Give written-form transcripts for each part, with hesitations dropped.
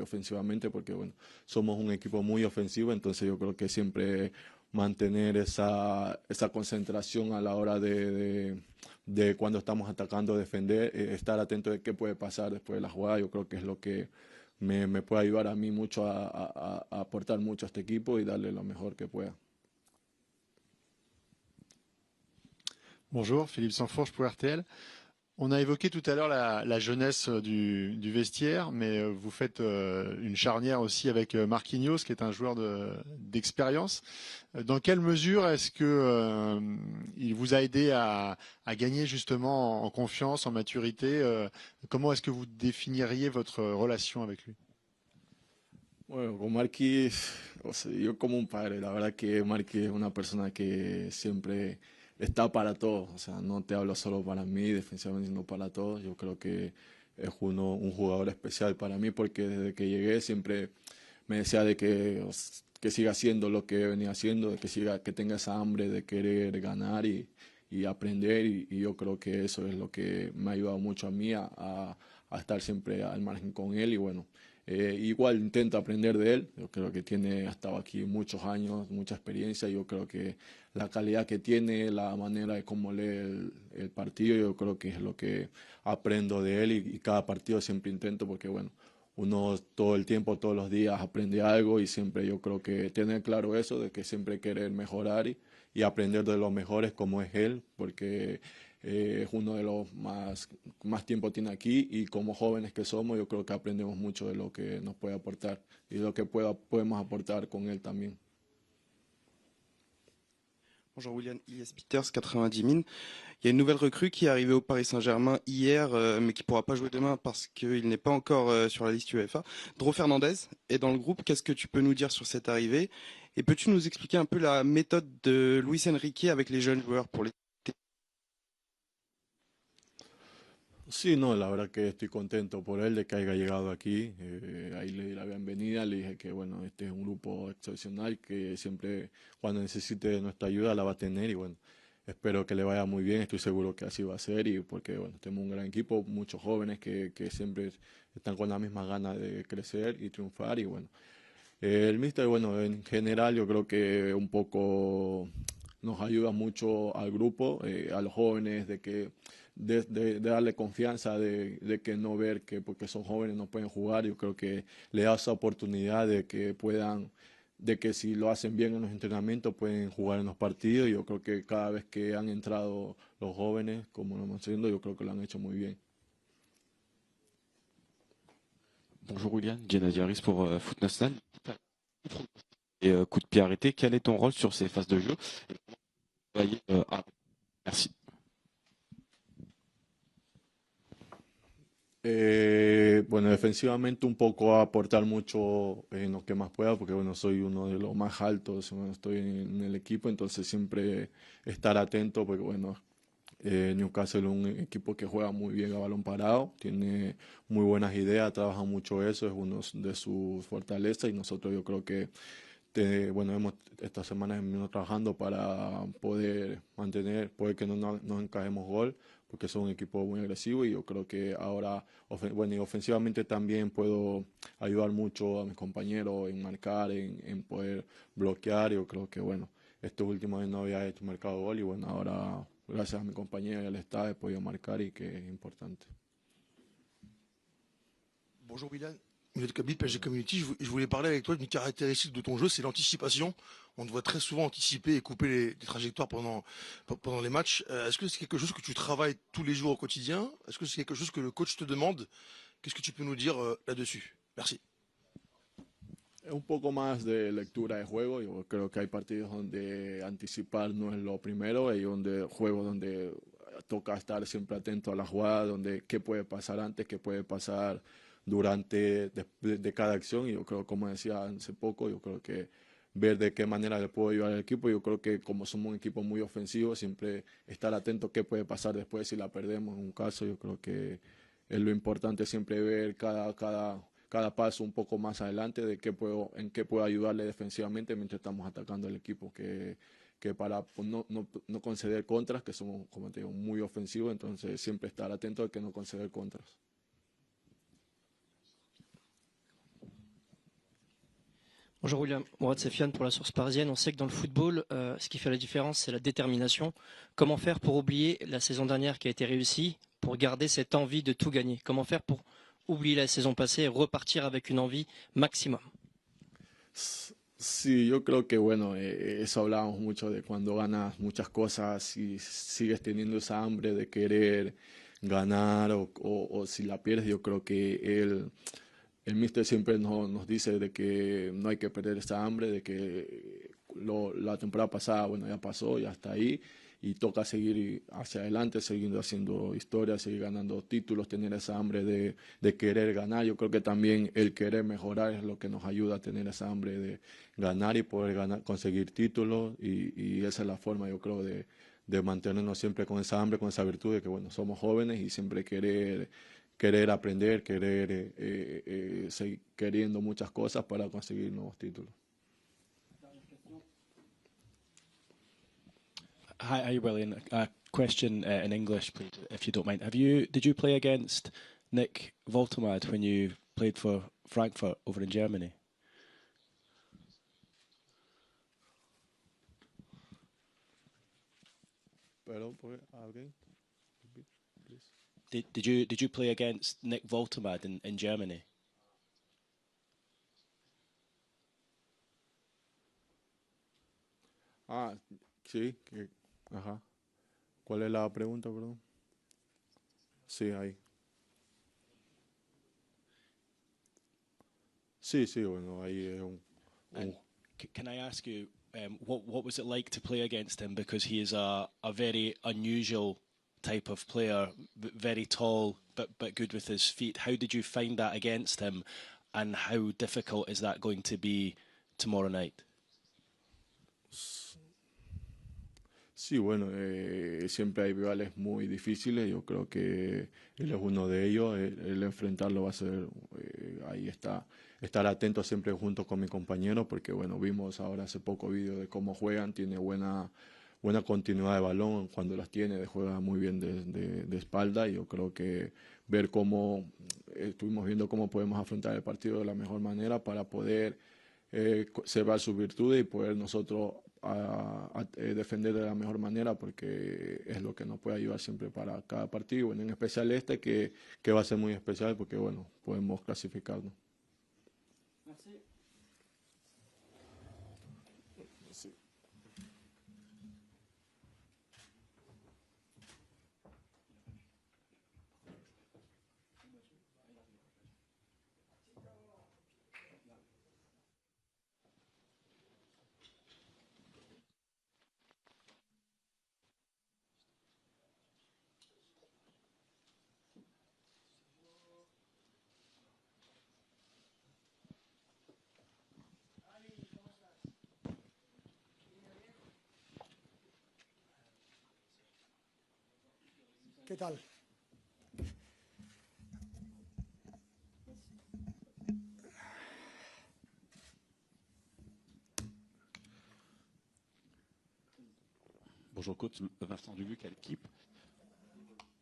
ofensivamente, porque bueno, somos un equipo muy ofensivo, entonces yo creo que siempre mantener esa concentración a la hora de cuando estamos atacando, defender, estar atento de qué puede pasar después de la jugada, yo creo que es lo que me puede ayudar a mí mucho a aportar mucho a este equipo y darle lo mejor que pueda. Bonjour, Philippe Sanfourche pour RTL. On a évoqué tout à l'heure la jeunesse du vestiaire, mais vous faites une charnière aussi avec Marquinhos, qui est un joueur d'expérience. Dans quelle mesure est-ce que il vous a aidé à gagner justement en confiance, en maturité? Comment est-ce que vous définiriez votre relation avec lui? Bueno, con Marquis, o sea, yo como un padre, la verdad que Marquis es una persona que siempre está para todos, o sea, no te hablo solo para mí, defensivamente, sino para todos. Yo creo que es un jugador especial para mí porque desde que llegué siempre me decía de que siga haciendo lo que venía haciendo, de que tenga esa hambre de querer ganar y aprender y yo creo que eso es lo que me ha ayudado mucho a mí a estar siempre al margen con él y bueno. Igual intento aprender de él, yo creo que ha estado aquí muchos años, mucha experiencia, yo creo que la calidad que tiene, la manera de cómo lee el partido, yo creo que es lo que aprendo de él y cada partido siempre intento porque bueno, uno todo el tiempo, todos los días aprende algo y siempre yo creo que tener claro eso de que siempre querer mejorar y aprender de los mejores como es él, porque es uno de los más tiempo tiene aquí y como jóvenes que somos yo creo que aprendemos mucho de lo que nos puede aportar y lo que podemos aportar con él también. Bonjour William, Ilyes Peters, 90 000. Il y a une nouvelle recrue qui est arrivée au Paris Saint-Germain hier, mais qui ne pourra pas jouer demain parce qu'il n'est pas encore sur la liste UEFA. Dro Fernandez est dans le groupe. Qu'est-ce que tu peux nous dire sur cette arrivée? Et peux-tu nous expliquer un peu la méthode de Luis Enrique avec les jeunes joueurs pour les... Sí, no, la verdad que estoy contento por él de que haya llegado aquí. Ahí le di la bienvenida, le dije que bueno, este es un grupo excepcional que siempre cuando necesite nuestra ayuda la va a tener y bueno, espero que le vaya muy bien, estoy seguro que así va a ser y porque bueno, tenemos un gran equipo, muchos jóvenes que siempre están con la misma ganas de crecer y triunfar y bueno, el míster, bueno, en general yo creo que un poco nos ayuda mucho al grupo, a los jóvenes, de darle confianza, de que no ver que porque son jóvenes no pueden jugar. Yo creo que le da esa oportunidad de que puedan, de que si lo hacen bien en los entrenamientos pueden jugar en los partidos. Yo creo que cada vez que han entrado los jóvenes, como lo hemos haciendo, yo creo que lo han hecho muy bien. Bonjour William, Jenna Diaris pour Foot National. Et coup de pied arrêté, quel est ton rôle sur ces phases de jeu? Merci. Bueno, defensivamente un poco aportar mucho en lo que más pueda, porque bueno, soy uno de los más altos, bueno, estoy en el equipo, entonces siempre estar atento, porque bueno, Newcastle es un equipo que juega muy bien a balón parado, tiene muy buenas ideas, trabaja mucho eso, es uno de sus fortalezas y nosotros yo creo que bueno, esta semana hemos venido trabajando para poder mantener, poder que no encajemos gol, porque son un equipo muy agresivo y yo creo que ahora, bueno, y ofensivamente también puedo ayudar mucho a mis compañeros en marcar, en poder bloquear. Yo creo que, bueno, estos últimos años no había hecho marcado gol y bueno, ahora gracias a mi compañero y al staff he podido marcar y que es importante. Bonjour William, Millet Kabit, PSG Community. Je voulais parler avec toi d'une caractéristique de ton jeu, c'est l'anticipation. On te voit très souvent anticiper et couper les trajectoires pendant les matchs. Est-ce que c'est quelque chose que tu travailles tous les jours au quotidien? Est-ce que c'est quelque chose que le coach te demande? Qu'est-ce que tu peux nous dire là-dessus? Merci. Un poco más de lectura de juego. Yo creo que hay partidos donde anticipar no es lo primero, hay juegos donde toca estar siempre atento a la jugada, donde qué puede pasar antes, qué puede pasar durante de cada acción. Y yo creo, como decía hace poco, yo creo que ver de qué manera le puedo ayudar al equipo. Yo creo que como somos un equipo muy ofensivo, siempre estar atento a qué puede pasar después si la perdemos en un caso. Yo creo que es lo importante siempre ver cada paso un poco más adelante de en qué puedo ayudarle defensivamente mientras estamos atacando al equipo, que para pues, no conceder contras, que somos, como te digo, muy ofensivos, entonces siempre estar atento a que no conceder contras. Bonjour William, Mourad Sefiane pour la Source Parisienne. On sait que dans le football, ce qui fait la différence, c'est la détermination. Comment faire pour oublier la saison dernière qui a été réussie, pour garder cette envie de tout gagner? Comment faire pour oublier la saison passée et repartir avec une envie maximum? Sí, yo creo que bueno, eso hablábamos mucho de cuando ganas muchas cosas y sigues teniendo esa hambre de querer ganar o si la pierdes, yo creo que el míster siempre nos dice de que no hay que perder esa hambre, de que la temporada pasada, bueno, ya pasó, ya está ahí y toca seguir hacia adelante, seguir haciendo historia, seguir ganando títulos, tener esa hambre de querer ganar. Yo creo que también el querer mejorar es lo que nos ayuda a tener esa hambre de ganar y poder ganar, conseguir títulos y esa es la forma, yo creo, de mantenernos siempre con esa hambre, con esa virtud de que, bueno, somos jóvenes y siempre querer aprender, seguir queriendo muchas cosas para conseguir nuevos títulos. Hi William. A question in English, please, if you don't mind. Did you play against Nick Woltemade when you played for Frankfurt over in Germany? Perdón, again, please. Did you play against Nick Woltemade in Germany? Ah, sí, ajá. ¿Cuál es la pregunta, perdón? Sí, ahí. Sí, bueno, ahí es un Can I ask you, what was it like to play against him? Because he is a very unusual type of player, very tall, but good with his feet. How did you find that against him, and how difficult is that going to be tomorrow night? Sí, bueno, siempre hay rivales muy difíciles. Yo creo que él es uno de ellos. El enfrentarlo va a ser, ahí está, estar atento siempre junto con mi compañero, porque bueno, vimos ahora hace poco vídeo de cómo juegan. Tiene buena continuidad de balón cuando las tiene, juega muy bien de espalda. Y yo creo que ver cómo estuvimos viendo cómo podemos afrontar el partido de la mejor manera para poder observar sus virtudes y poder nosotros defender de la mejor manera, porque es lo que nos puede ayudar siempre para cada partido, bueno, en especial que va a ser muy especial porque bueno, podemos clasificarnos. Merci. ¿Qué tal? Bonjour coach, Vincent Duluc à l'équipe.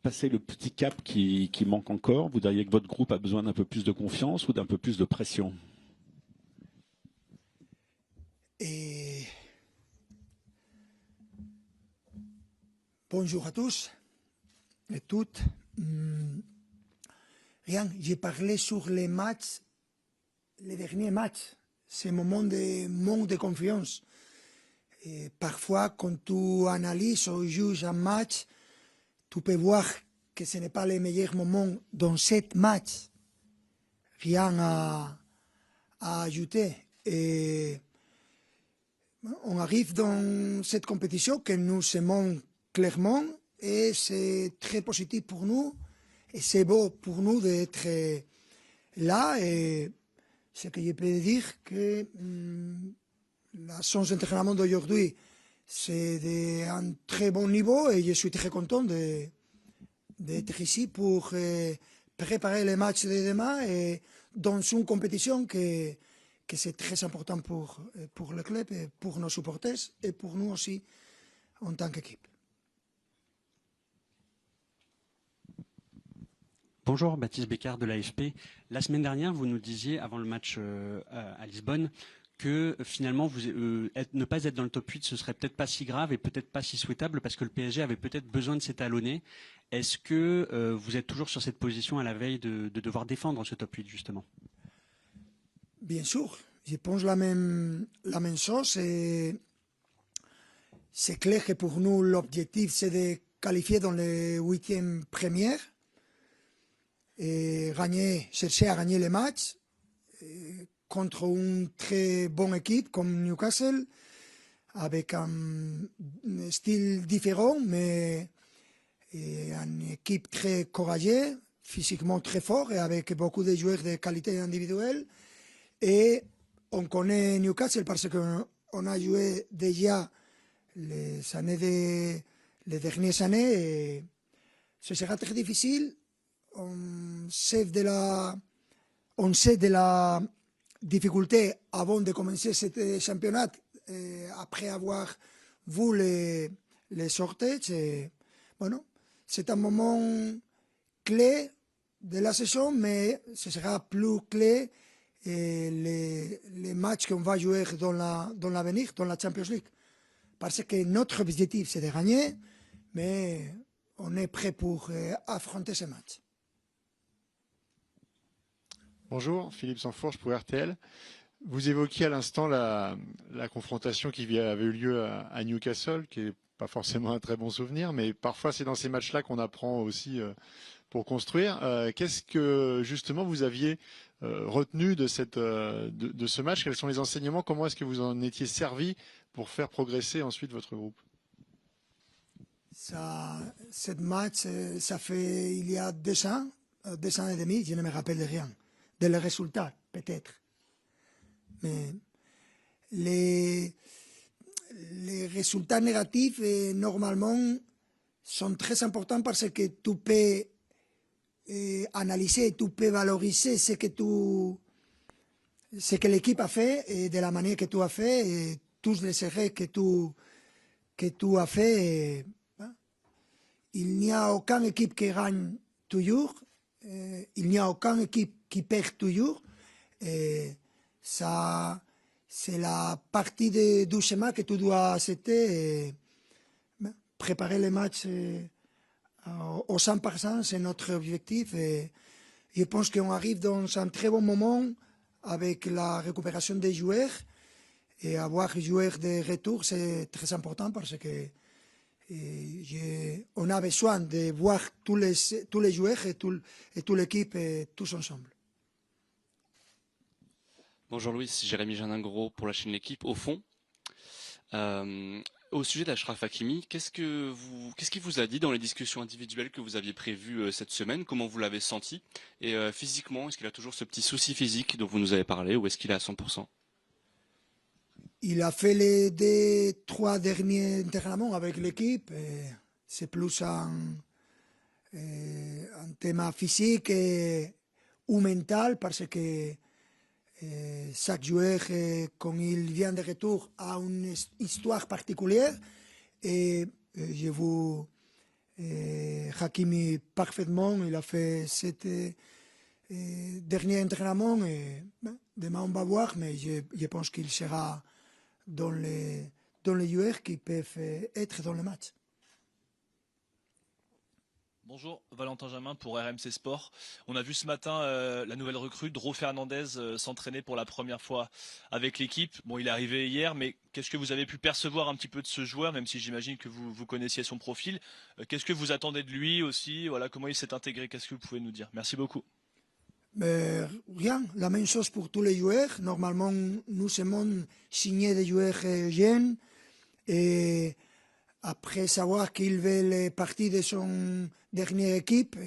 Passer le petit cap qui manque encore, vous diriez que votre groupe a besoin d'un peu plus de confiance ou d'un peu plus de pression? Bonjour à tous et toutes. Rien, j'ai parlé sur les matchs, les derniers matchs, ces moments de manque de confiance. Et parfois, quand tu analyses ou juges un match, tu peux voir que ce n'est pas le meilleur moment dans cette match. Rien à ajouter. Et on arrive dans cette compétition que nous aimons clairement et c'est très positif pour nous et c'est beau pour nous d'être là. Et ce que je peux dire que la séance d'entraînement d'aujourd'hui, c'est d'un très bon niveau et je suis très content d'être ici pour préparer les matchs de demain et dans une compétition que c'est très important pour le club et pour nos supporters et pour nous aussi en tant qu'équipe. Bonjour, Baptiste Bécard de l'AFP. La semaine dernière, vous nous disiez, avant le match à Lisbonne, que finalement ne pas être dans le top 8 ce serait peut-être pas si grave et peut-être pas si souhaitable parce que le PSG avait peut-être besoin de s'étalonner. Est-ce que vous êtes toujours sur cette position à la veille de devoir défendre ce top 8 justement? Bien sûr, je pense la même chose. C'est clair que pour nous, l'objectif, c'est de qualifier dans les 8e premières et chercher à gagner les matchs contre une très bonne équipe comme Newcastle, avec un style différent, mais une équipe très courageuse, physiquement très fort et avec beaucoup de joueurs de qualité individuelle. Et on connaît Newcastle parce qu'on a joué déjà les dernières années et ce sera très difficile. On sait de la difficulté avant de commencer ce championnat, après avoir vu les sorties. Bueno, c'est un moment clé de la saison, mais ce sera plus clé les matchs qu'on va jouer dans l'avenir, dans la Champions League. Parce que notre objectif, c'est de gagner, mais on est prêt pour affronter ces matchs. Bonjour, Philippe Sanfourche pour RTL. Vous évoquiez à l'instant la confrontation qui avait eu lieu à Newcastle, qui n'est pas forcément un très bon souvenir, mais parfois c'est dans ces matchs-là qu'on apprend aussi pour construire. Qu'est-ce que justement vous aviez retenu de ce match? Quels sont les enseignements? Comment est-ce que vous en étiez servi pour faire progresser ensuite votre groupe? Cette match, ça fait il y a 2 ans et demi, je ne me rappelle de rien. De les résultats, peut-être. Mais les résultats négatifs, normalement, sont très importants parce que tu peux analyser, tu peux valoriser ce que l'équipe a fait et de la manière que tu as fait et tous les erreurs que tu as fait. Il n'y a aucune équipe qui gagne toujours, il n'y a aucune équipe qui perd toujours. Ça, c'est la partie du schéma que tu dois accepter. Préparer les matchs au 100%, c'est notre objectif. Et je pense qu'on arrive dans un très bon moment avec la récupération des joueurs. Et avoir des joueurs de retour, c'est très important parce que on a besoin de voir tous les joueurs et toute l'équipe tous ensemble. Bonjour Louis, Jérémy Janingro pour la chaîne L'équipe. Au fond, au sujet d'Achraf Hakimi, qu'est-ce qu'il vous a dit dans les discussions individuelles que vous aviez prévues cette semaine? Comment vous l'avez senti? Et physiquement, est-ce qu'il a toujours ce petit souci physique dont vous nous avez parlé ou est-ce qu'il est à 100%? Il a fait les 3 derniers entraînements avec l'équipe. C'est plus un thème physique ou mental parce que chaque joueur, quand il vient de retour, a une histoire particulière. Et je vois Hakimi parfaitement. Il a fait 7 derniers entraînements. Et, demain, on va voir, mais je pense qu'il sera dans les joueurs qui peuvent être dans le match. Bonjour, Valentin Jamin pour RMC Sport. On a vu ce matin la nouvelle recrue, Dro Fernandez, s'entraîner pour la première fois avec l'équipe. Bon, il est arrivé hier, mais qu'est-ce que vous avez pu percevoir un petit peu de ce joueur, même si j'imagine que vous connaissiez son profil? Qu'est-ce que vous attendez de lui aussi? Voilà, comment il s'est intégré? Qu'est-ce que vous pouvez nous dire? Merci beaucoup. Mais rien, la même chose pour tous les joueurs. Normalement, nous aimons signer des joueurs jeunes et après savoir qu'il veut partir de son dernière équipe,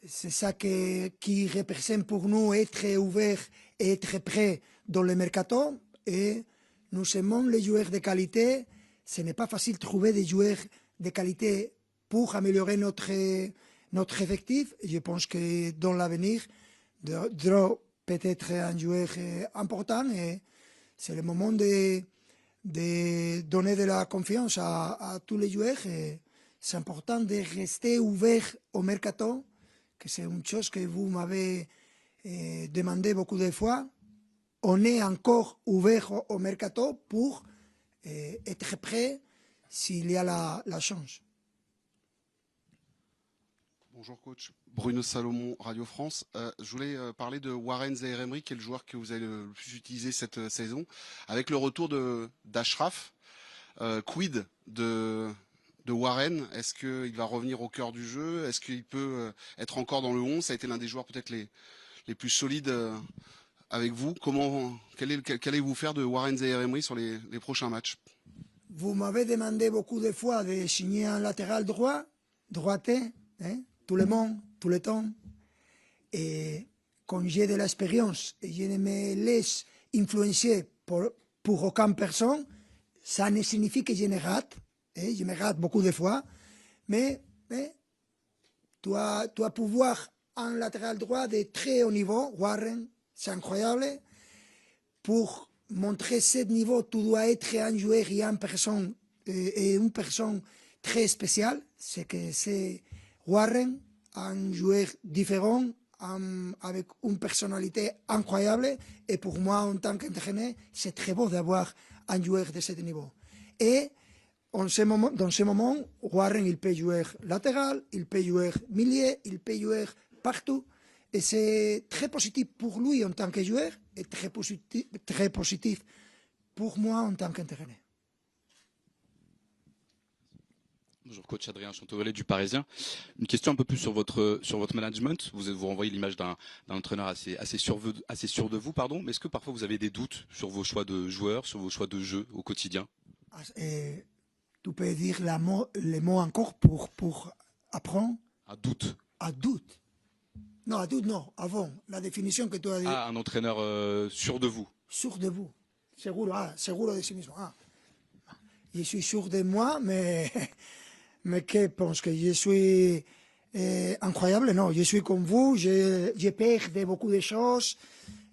c'est ça qui représente pour nous être ouvert et être prêt dans le mercato. Et nous aimons les joueurs de qualité. Ce n'est pas facile de trouver des joueurs de qualité pour améliorer notre effectif. Je pense que dans l'avenir, Dro peut être un joueur important et c'est le moment de donner de la confiance à tous les joueurs. C'est important de rester ouvert au mercato, que c'est une chose que vous m'avez demandé beaucoup de fois. on est encore ouvert au mercato pour être prêt s'il y a la chance. Bonjour coach, Bruno Salomon, Radio France. Je voulais parler de Warren Zaïre-Emery, qui est le joueur que vous avez le plus utilisé cette saison. Avec le retour d'Achraf, quid de Warren? Est-ce qu'il va revenir au cœur du jeu? Est-ce qu'il peut être encore dans le 11? Ça a été l'un des joueurs peut-être les plus solides avec vous. Qu'allez-vous faire de Warren Zaïre-Emery sur les prochains matchs? Vous m'avez demandé beaucoup de fois de signer un latéral droitier, hein, tout le monde, tout le temps. Et quand j'ai de l'expérience et je ne me laisse influencer pour aucune personne, ça ne signifie que je me rate. Hein, je me rate beaucoup de fois. Mais tu dois pouvoir un latéral droit de très haut niveau. Warren, c'est incroyable. Pour montrer ce niveau, tu dois être un joueur et une personne très spéciale. C'est que c'est Warren, un joueur différent, avec une personnalité incroyable. Et pour moi, en tant qu'entraîneur, c'est très beau d'avoir un joueur de ce niveau. Et dans ce moment, Warren, il peut jouer latéral, il peut jouer milieu, il peut jouer partout. Et c'est très positif pour lui en tant que joueur et très positif pour moi en tant qu'entraîneur. Bonjour coach, Adrien Chantevolet du Parisien. Une question un peu plus sur votre management. Vous renvoyez l'image d'un entraîneur assez sûr de vous, pardon. Mais est-ce que parfois vous avez des doutes sur vos choix de joueurs, sur vos choix de jeu au quotidien? Tu peux dire les mots encore pour apprendre? Un doute. Un doute. Non, un doute, non. Avant, la définition que tu as dit. Ah, un entraîneur sûr de vous. Sûr de vous. Seguro de sí mismo. Je suis sûr de moi, mais que pense que je suis incroyable? Non, je suis comme vous, je perds beaucoup de choses.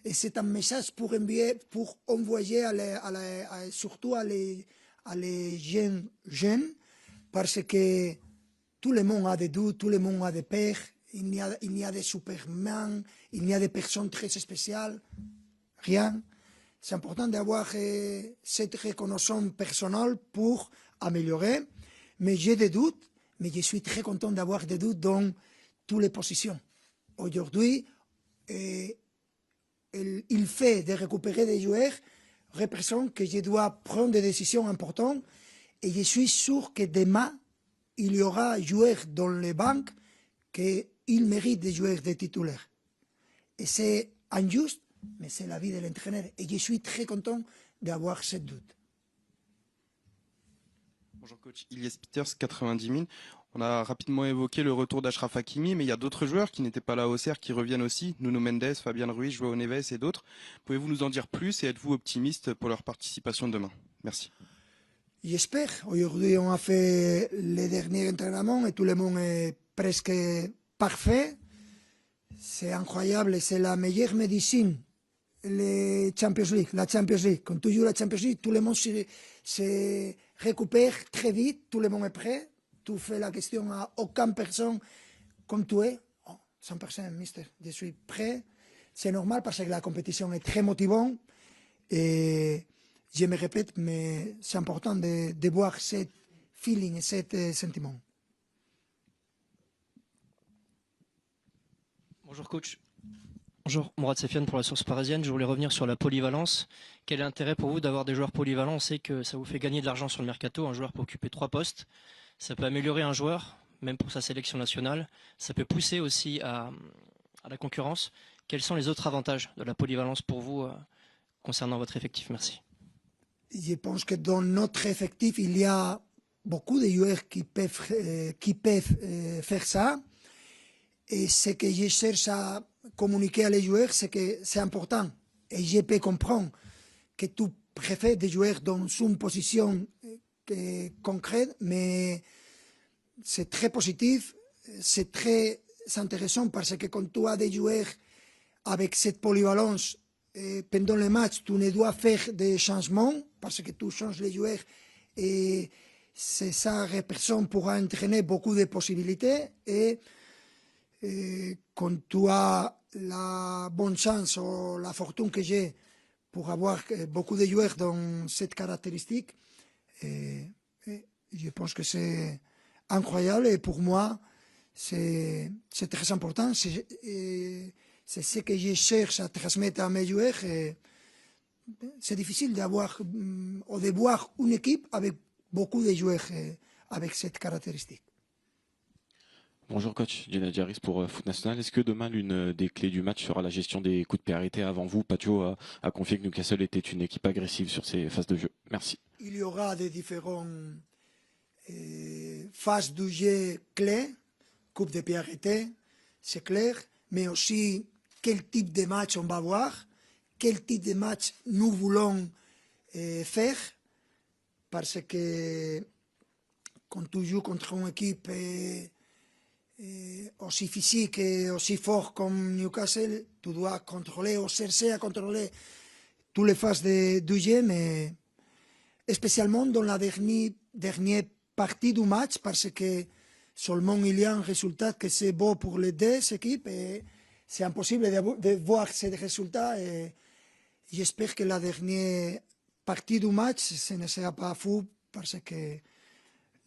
Et c'est un message pour envoyer surtout à les jeunes, parce que tout le monde a des doutes, tout le monde a des peurs. Il n'y a de Superman, il n'y a de personnes très spéciales, rien. C'est important d'avoir cette reconnaissance personnelle pour améliorer. Mais j'ai des doutes, mais je suis très content d'avoir des doutes dans toutes les positions. Aujourd'hui, il fait de récupérer des joueurs représente que je dois prendre des décisions importantes et je suis sûr que demain, il y aura joueurs dans les banques qu'ils méritent des joueurs de titulaires. Et c'est injuste, mais c'est la vie de l'entraîneur. Et je suis très content d'avoir ce doute. Bonjour coach, Ilyes Peters, 90 000. On a rapidement évoqué le retour d'Achraf Hakimi, mais il y a d'autres joueurs qui n'étaient pas là au CER qui reviennent aussi. Nuno Mendes, Fabian Ruiz, João Neves et d'autres. Pouvez-vous nous en dire plus et êtes-vous optimiste pour leur participation demain? Merci. J'espère. Aujourd'hui, on a fait les derniers entraînements et tout le monde est presque parfait. C'est incroyable, c'est la meilleure médecine. La Champions League. Quand tu joues la Champions League, tout le monde se récupère très vite, tout le monde est prêt. Tu fais la question à aucune personne comme tu es. 100%, mister, je suis prêt. C'est normal parce que la compétition est très motivante. Et je me répète, mais c'est important de voir ce feeling et ce sentiment. Bonjour coach. Bonjour, Mourad Sefiane pour la Source Parisienne. Je voulais revenir sur la polyvalence. Quel est l'intérêt pour vous d'avoir des joueurs polyvalents? On sait que ça vous fait gagner de l'argent sur le mercato. Un joueur peut occuper 3 postes. Ça peut améliorer un joueur, même pour sa sélection nationale. Ça peut pousser aussi à la concurrence. Quels sont les autres avantages de la polyvalence pour vous concernant votre effectif? Merci. Je pense que dans notre effectif, il y a beaucoup de joueurs qui peuvent faire ça. Et ce que je cherche à communiquer à les joueurs, c'est que c'est important. Et je peux comprendre que tu préfères des joueurs dans une position concrète, mais c'est très positif, c'est très intéressant parce que quand tu as des joueurs avec cette polyvalence, pendant le match, tu ne dois faire des changements parce que tu changes les joueurs et ça représente pour entraîner beaucoup de possibilités. Et quand tu as la bonne chance ou la fortune que j'ai pour avoir beaucoup de joueurs dans cette caractéristique, je pense que c'est incroyable et pour moi, c'est très important. C'est ce que je cherche à transmettre à mes joueurs. C'est difficile d'avoir ou de voir une équipe avec beaucoup de joueurs avec cette caractéristique. Bonjour coach, Gennady Harris pour Foot National. Est-ce que demain l'une des clés du match sera la gestion des coups de pied arrêtés avant vous? Patio a confié que Newcastle était une équipe agressive sur ses phases de jeu. Merci. Il y aura des différentes phases de jeu clés, coups de pied arrêtés, c'est clair, mais aussi quel type de match on va voir, quel type de match nous voulons faire, parce que quand tu joues contre une équipe aussi physique et aussi fort comme Newcastle, tu dois contrôler ou chercher à contrôler toutes les phases du jeu, mais spécialement dans la dernière partie du match, parce que seulement il y a un résultat que c'est bon pour les deux équipes et c'est impossible de voir ce résultat. Et j'espère que la dernière partie du match, ce ne sera pas fou, parce que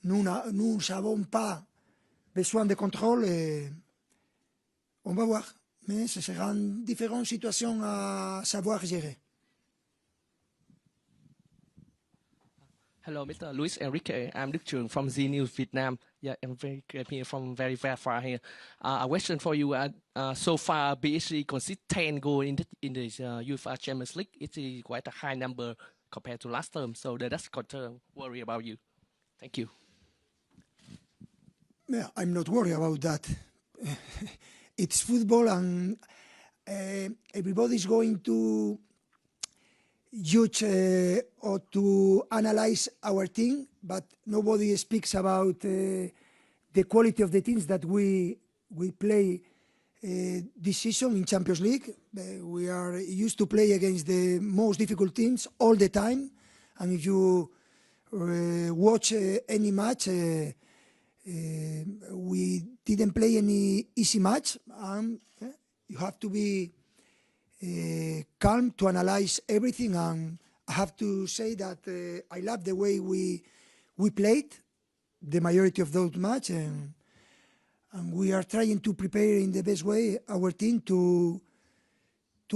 nous n'avons pas besoin de contrôle et on va voir. Mais ce seront différentes situations à savoir gérer. Hello, Mr. Luis Enrique. I'm Đức Trường from Z News Vietnam. Yeah, I'm very glad here from very far here. A question for you. So far, PSG conceded 10 goals in the UEFA Champions League. It's quite a high number compared to last term. So that's concern, worry about you. Thank you. Yeah, I'm not worried about that. It's football, and everybody's going to judge or to analyze our team, but nobody speaks about the quality of the teams that we play this season in Champions League. We are used to play against the most difficult teams all the time, and if you watch any match, we didn't play any easy match. You have to be calm to analyze everything, and I have to say that I love the way we played the majority of those matches, and we are trying to prepare in the best way our team to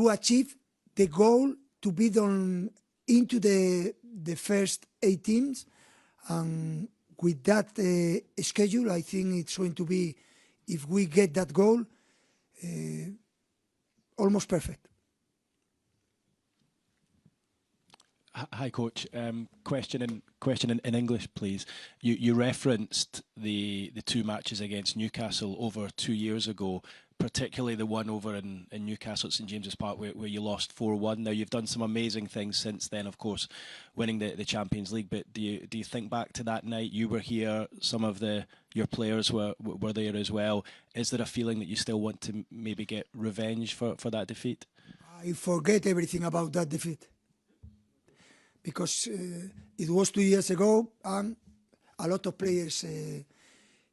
achieve the goal to be done into the first 8 teams, and with that schedule, I think it's going to be, if we get that goal, almost perfect. Hi, Coach. Question in English, please. You referenced the 2 matches against Newcastle over 2 years ago, particularly the one over in Newcastle at St James's Park where you lost 4-1. Now, you've done some amazing things since then, of course, winning the Champions League, but do you think back to that night? You were here, some of your players were there as well. Is there a feeling that you still want to maybe get revenge for that defeat? I forget everything about that defeat, because it was 2 years ago, and a lot of players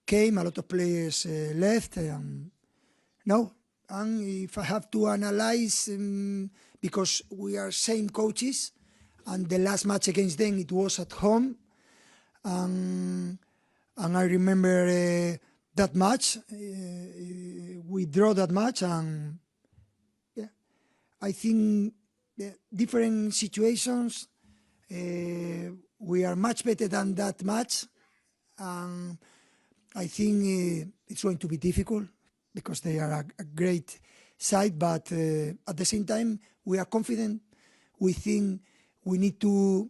came, a lot of players left. No, and if I have to analyze, because we are same coaches, and the last match against them, it was at home, and I remember that match. We draw that match, and yeah, I think different situations. We are much better than that match. I think it's going to be difficult because they are a great side, but at the same time, we are confident. We think we need to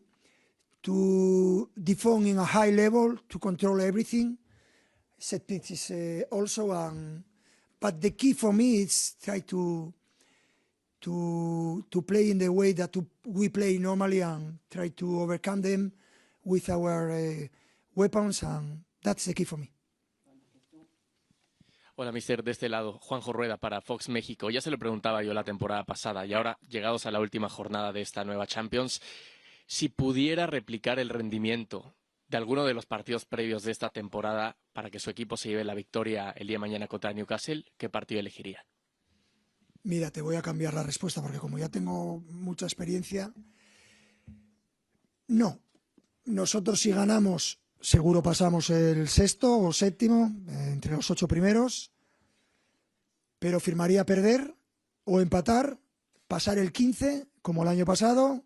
defend in a high level to control everything. Set pieces also, but the key for me is try to play in the way that we play normally and try to overcome them with our weapons, and that's the key for me. Hola, mister, de este lado, Juanjo Rueda para Fox México. Ya se lo preguntaba yo la temporada pasada y ahora, llegados a la última jornada de esta nueva Champions, si pudiera replicar el rendimiento de alguno de los partidos previos de esta temporada para que su equipo se lleve la victoria el día de mañana contra Newcastle, ¿qué partido elegiría? Mira, te voy a cambiar la respuesta porque como ya tengo mucha experiencia, no. Nosotros si ganamos, seguro pasamos el sexto o séptimo, entre los 8 primeros, pero firmaría perder o empatar, pasar el 15, como el año pasado,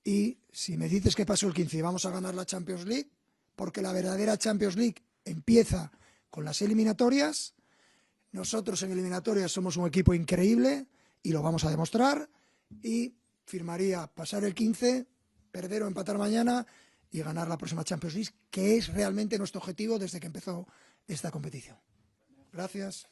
y si me dices que pasó el 15 y vamos a ganar la Champions League, porque la verdadera Champions League empieza con las eliminatorias. Nosotros en eliminatorias somos un equipo increíble y lo vamos a demostrar, y firmaría pasar el 15, perder o empatar mañana y ganar la próxima Champions League, que es realmente nuestro objetivo desde que empezó esta competición. Gracias.